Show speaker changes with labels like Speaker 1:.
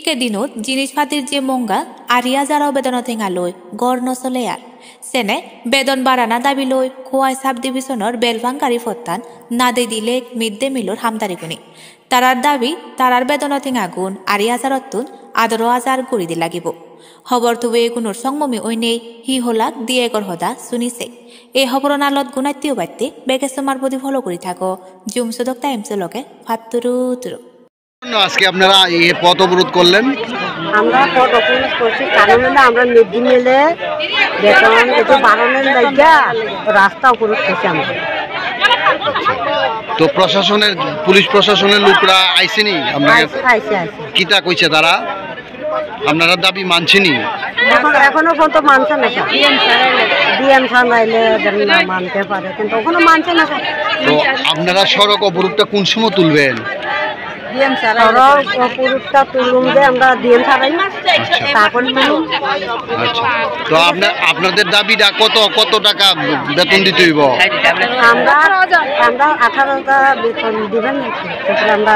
Speaker 1: শিক্ষে দিনত জিনিসপাতির যে মঙ্গা আরিয়া যারাও বেদন থেঙা লই গড় নচলে আর সেনে বেদন বাড়ানা দাবি লই খোয়াই সাব ডিভিশনের বেলভাঙ্গারি ফত্তান না দে দিলে মিড ডে মিলর হামদারি গুনি তারার দাবি তারার বেদন থেঙা গুণ আরিয়া যারতুন আদর আজার গড়ি দি লাগিব খবর তুবে গুণর সংমমি ওই নেই হি হলাক দিয়ে এগর হদা শুনিছে এই খবর নালত গুণাত্মীয় বাড়তে বেগেসমার প্রতি ফলো করে থাকো জুম সুদক টাইমসের লগে ফাত্তুরু তুরু।
Speaker 2: আজকে আপনারা এই পথ অবরোধ করলেন?
Speaker 3: আমরা পথ অবরোধ করছি কারণ আমরা মিড ডে মিলে বেতন একটু বাড়ানোর লাইগা রাস্তা অবরোধ করছি আমরা।
Speaker 2: তো প্রশাসনের পুলিশ প্রশাসনের লোকরা আইসেনি আপনাকে? কিতা কইছে তারা? আপনারা দাবি মানছেনি?
Speaker 3: এখনো পর্যন্ত মানছে না, ডিএম স্যার নাইলে মানতে পারে কিন্তু এখনো মানছে না।
Speaker 2: তো আপনারা সড়ক অবরোধটা কোন সময় তুলবেন?
Speaker 3: সড়ক অবরোধটা তুলুম যে আমরা ডিএম ছাড়াই তারপর তুলুম।
Speaker 2: আচ্ছা, তো আপনাদের দাবিটা কত টাকা বেতন দিতে হইব?
Speaker 3: আমরা 18,000 বেতন দিবেন, আমরা